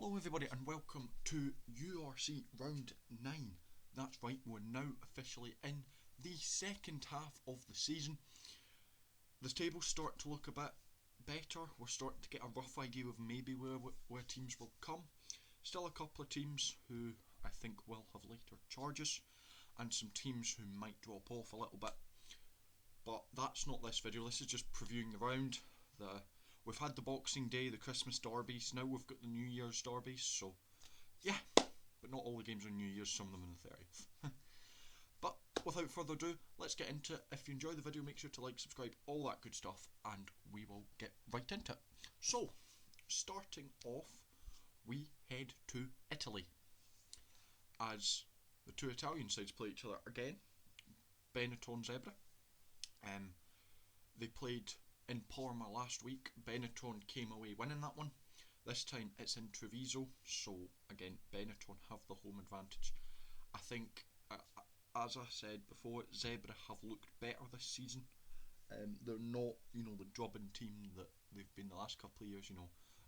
Hello everybody and welcome to URC round 9. That's right, we're now officially in the second half of the season. The tables start to look a bit better. We're starting to get a rough idea of maybe where teams will come. Still a couple of teams who I think will have later charges, and some teams who might drop off a little bit. But that's not this video, this is just previewing the round. We've had the Boxing Day, the Christmas derbies, now we've got the New Year's derbies, so yeah, but not all the games are New Year's, some of them on the 30th. But without further ado, let's get into it. If you enjoy the video, make sure to like, subscribe, all that good stuff, and we will get right into it. So, starting off, we head to Italy, as the two Italian sides play each other again. Benetton Zebra. They played in Parma last week. Benetton came away winning that one. This time it's in Treviso, so again Benetton have the home advantage. I think, as I said before, Zebra have looked better this season. They're not, the drubbing team that they've been the last couple of years.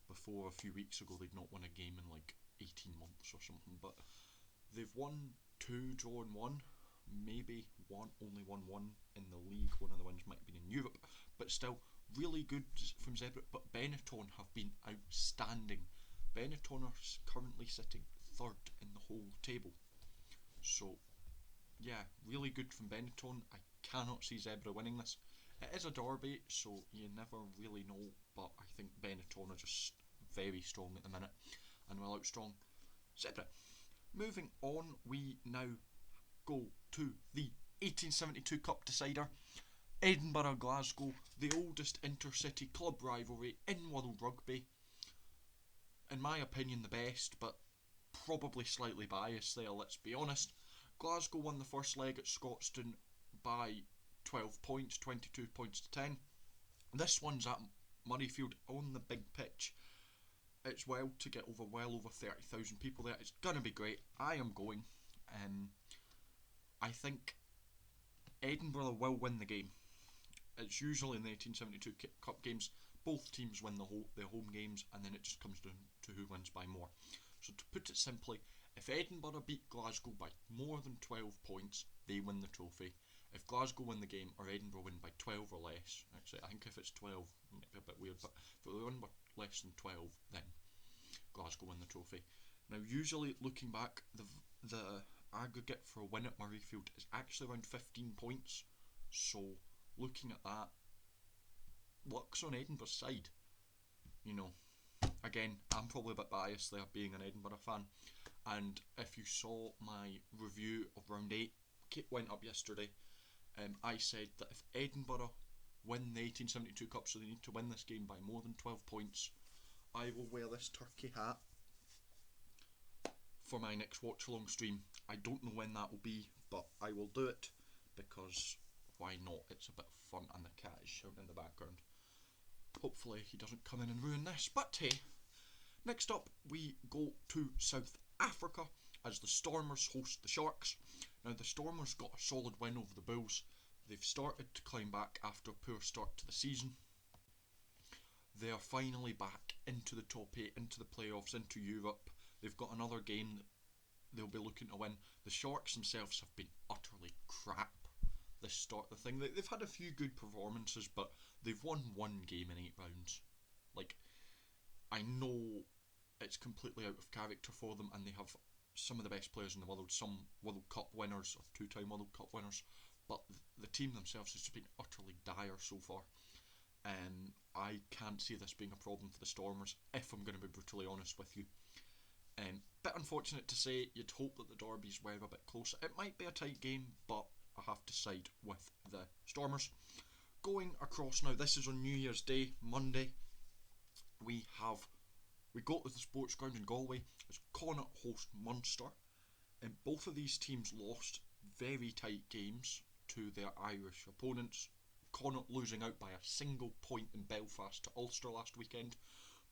Before a few weeks ago they'd not won a game in like 18 months or something, but they've won 2, drawn 1. Maybe only won 1 in the league. One of the ones might have been in Europe, but still really good from Zebra. But Benetton have been outstanding. Benetton are currently sitting 3rd in the whole table, so yeah, really good from Benetton. I cannot see Zebra winning this. It is a derby, so you never really know, but I think Benetton are just very strong at the minute and will outstrong Zebra. Moving on, we now go to the 1872 Cup decider. Edinburgh Glasgow, the oldest intercity club rivalry in World Rugby. In my opinion the best, but probably slightly biased there, let's be honest. Glasgow won the first leg at Scotstoun by 12 points, 22 points to 10. This one's at Murrayfield on the big pitch. It's well over 30,000 people there. It's going to be great. I am going. I think Edinburgh will win the game. It's usually in the 1872 Cup games, both teams win their home games, and then it just comes down to who wins by more. So to put it simply, if Edinburgh beat Glasgow by more than 12 points, they win the trophy. If Glasgow win the game, or Edinburgh win by 12 or less, actually I think if it's 12 it might be a bit weird, but if they win by less than 12, then Glasgow win the trophy. Now usually, looking back, the aggregate for a win at Murrayfield is actually around 15 points, so looking at that, luck's on Edinburgh's side. Again, I'm probably a bit biased there being an Edinburgh fan, and if you saw my review of round 8, it went up yesterday, I said that if Edinburgh win the 1872 Cup, so they need to win this game by more than 12 points, I will wear this turkey hat for my next watch along stream. I don't know when that will be, but I will do it because why not? It's a bit of fun, and the cat is shouting in the background. Hopefully he doesn't come in and ruin this, but hey. Next up we go to South Africa as the Stormers host the Sharks. Now the Stormers got a solid win over the Bulls. They've started to climb back after a poor start to the season. They are finally back into the top 8, into the playoffs, into Europe. They've got another game that they'll be looking to win. The Sharks themselves have been utterly crap this start of the thing. They've had a few good performances, but they've won 1 game in 8 rounds. I know it's completely out of character for them, and they have some of the best players in the world, some World Cup winners, or 2-time World Cup winners, but the team themselves has just been utterly dire so far. I can't see this being a problem for the Stormers, if I'm going to be brutally honest with you. Bit unfortunate to say, you'd hope that the derbies were a bit closer. It might be a tight game, but I have to side with the Stormers. Going across now, this is on New Year's Day, Monday. We go to the sports ground in Galway as Connacht host Munster, and both of these teams lost very tight games to their Irish opponents. Connacht losing out by a single point in Belfast to Ulster last weekend.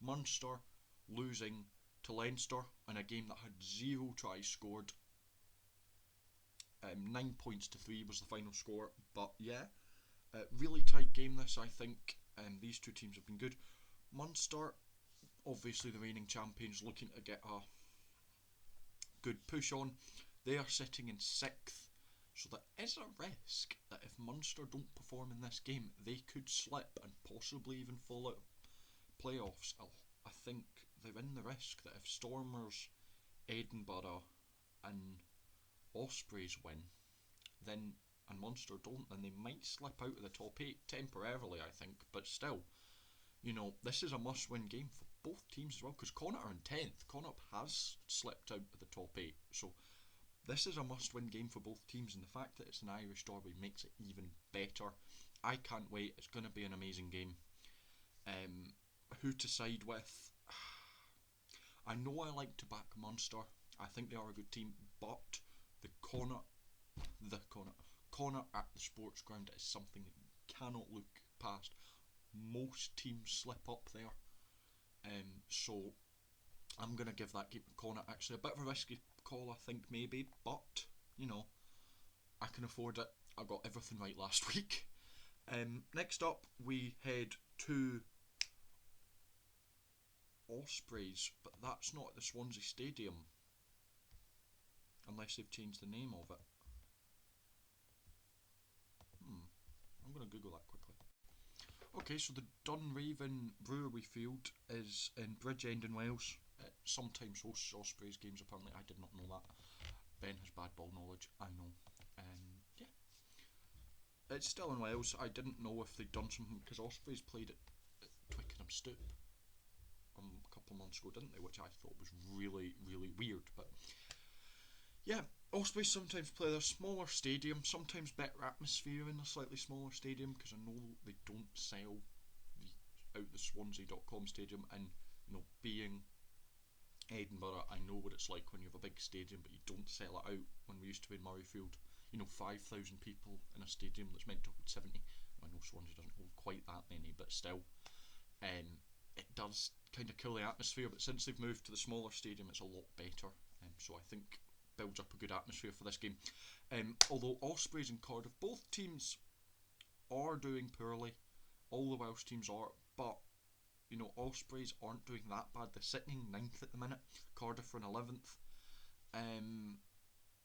Munster losing to Leinster in a game that had 0 tries scored. 9 points to 3 was the final score, but yeah, really tight game this, I think. These two teams have been good. Munster obviously the reigning champions looking to get a good push on. They are sitting in 6th, so there is a risk that if Munster don't perform in this game, they could slip and possibly even fall out of playoffs. I think they're in the risk that if Stormers, Edinburgh and Ospreys win, then and Munster don't, then they might slip out of the top 8 temporarily, I think, but still, this is a must-win game for both teams as well, because Connacht are in 10th. Connacht has slipped out of the top 8, so this is a must-win game for both teams, and the fact that it's an Irish derby makes it even better. I can't wait. It's going to be an amazing game. Who to side with? I know I like to back Munster. I think they are a good team, but Connacht at the sports ground is something that you cannot look past. Most teams slip up there. So I'm going to give that game to Connacht. Actually, a bit of a risky call, I think, maybe, but, I can afford it. I got everything right last week. Next up, we head to Ospreys, but that's not at the Swansea Stadium, unless they've changed the name of it. I'm going to Google that quickly. Okay, so the Dunraven Brewery Field is in Bridgend in Wales. It sometimes hosts Ospreys games, apparently. I did not know that. Ben has bad ball knowledge, I know. Yeah. It's still in Wales. I didn't know if they'd done something, because Ospreys played at Twickenham Stoop a couple of months ago, didn't they? Which I thought was really, really weird. But yeah, Ospreys sometimes play their smaller stadium, sometimes better atmosphere in a slightly smaller stadium, because I know they don't sell out the Swansea.com stadium, and being Edinburgh, I know what it's like when you have a big stadium but you don't sell it out. When we used to be in Murrayfield, 5,000 people in a stadium that's meant to hold 70. I know Swansea doesn't hold quite that many, but still, it does kind of kill the atmosphere. But since they've moved to the smaller stadium, it's a lot better. So I think builds up a good atmosphere for this game. Although Ospreys and Cardiff, both teams are doing poorly. All the Welsh teams are, but Ospreys aren't doing that bad. They're sitting 9th at the minute. Cardiff are in 11th.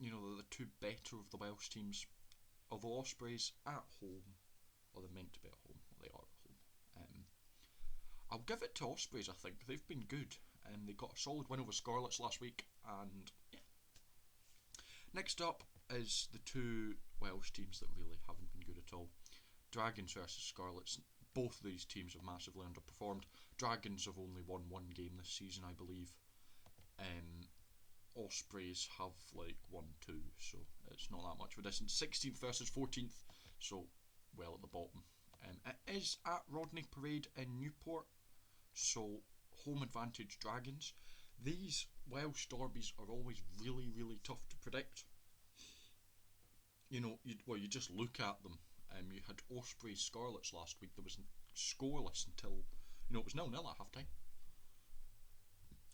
They're the two better of the Welsh teams. Although Ospreys at home, or they're meant to be at home, or they are at home. I'll give it to Ospreys. I think they've been good. They got a solid win over Scarlets last week, and yeah. Next up is the two Welsh teams that really haven't been good at all. Dragons versus Scarlets. Both of these teams have massively underperformed. Dragons have only won one game this season, I believe. Ospreys have won 2, so it's not that much of a distance. 16th versus 14th, so well at the bottom. It is at Rodney Parade in Newport, so home advantage Dragons. These Welsh derbies are always really, really tough to predict. You just look at them. You had Ospreys Scarlets last week. There was scoreless until it was 0-0 at half time.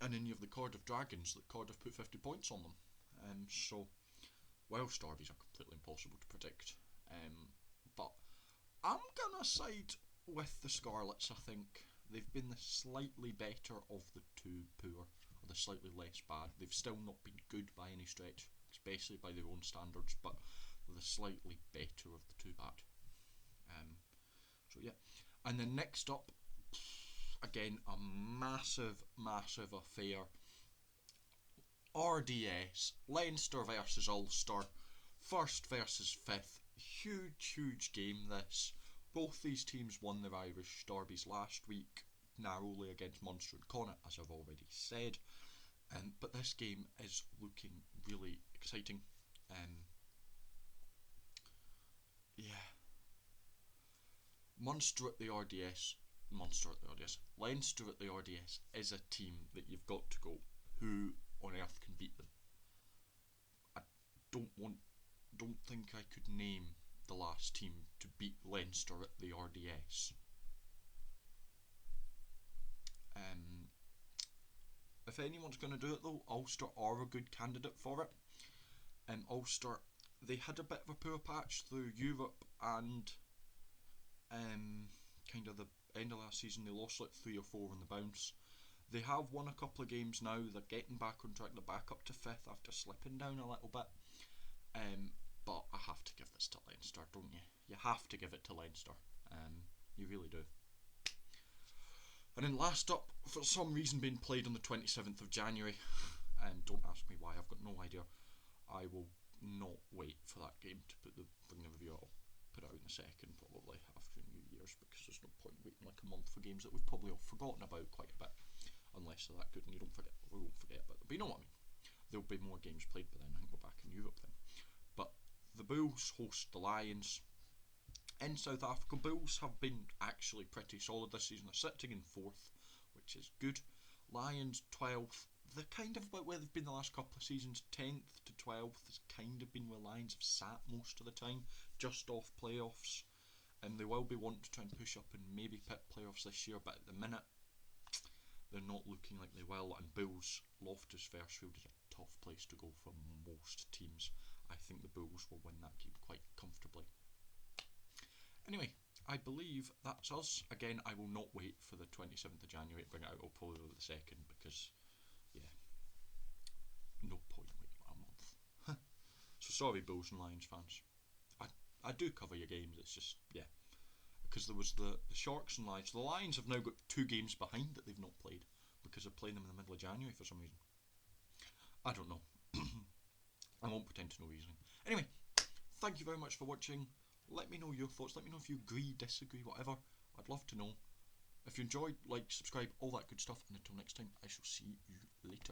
And then you have the Cardiff Dragons that Cardiff put 50 points on them. So Welsh derbies are completely impossible to predict. But I'm gonna side with the Scarlets. I think they've been the slightly better of the two poor, or the slightly less bad. They've still not been good by any stretch, especially by their own standards, but they're the slightly better of the two bad. So yeah, and then next up, again a massive affair. RDS, Leinster versus Ulster, 1st versus 5th. Huge game this. Both these teams won their Irish derbies last week, narrowly against Munster and Connacht, as I've already said. But this game is looking really exciting. Yeah. Leinster at the RDS is a team that you've got to go, who on earth can beat them? I don't think I could name the last team to beat Leinster at the RDS. If anyone's going to do it though, Ulster are a good candidate for it. Ulster, they had a bit of a poor patch through Europe and kind of the end of last season. They lost 3 or 4 on the bounce. They have won a couple of games now. They're getting back on track. They're back up to 5th after slipping down a little bit. But I have to give this to Leinster, don't you? You have to give it to Leinster. You really do. And then last up, for some reason being played on the 27th of January, and don't ask me why, I've got no idea. I will not wait for that game to bring the review out. I'll put it out in a second, probably after New Year's, because there's no point waiting like a month for games that we've probably all forgotten about quite a bit, unless they're that good and you don't forget. We won't forget about them, but you know what I mean. There'll be more games played by then. I think we're back in Europe then. But the Bulls host the Lions in South Africa. Bulls have been actually pretty solid this season. They're sitting in 4th, which is good. Lions 12th. They're kind of about where they've been the last couple of seasons. 10th to 12th has kind of been where Lions have sat most of the time, just off playoffs. And they will be wanting to try and push up and maybe pit playoffs this year, but at the minute they're not looking like they will. And Bulls, Loftus Versfeld is a tough place to go for most teams. I think the Bulls will win that game quite comfortably. Anyway, I believe that's us. Again, I will not wait for the 27th of January to bring it out. I'll probably do the 2nd because, yeah, no point waiting a month. So sorry, Bulls and Lions fans. I do cover your games. It's just, yeah, because there was the Sharks and Lions. The Lions have now got 2 games behind that they've not played because they're playing them in the middle of January for some reason. I don't know. I won't pretend to know reasoning. Anyway, thank you very much for watching. Let me know your thoughts. Let me know if you agree, disagree, whatever. I'd love to know. If you enjoyed, like, subscribe, all that good stuff. And until next time, I shall see you later.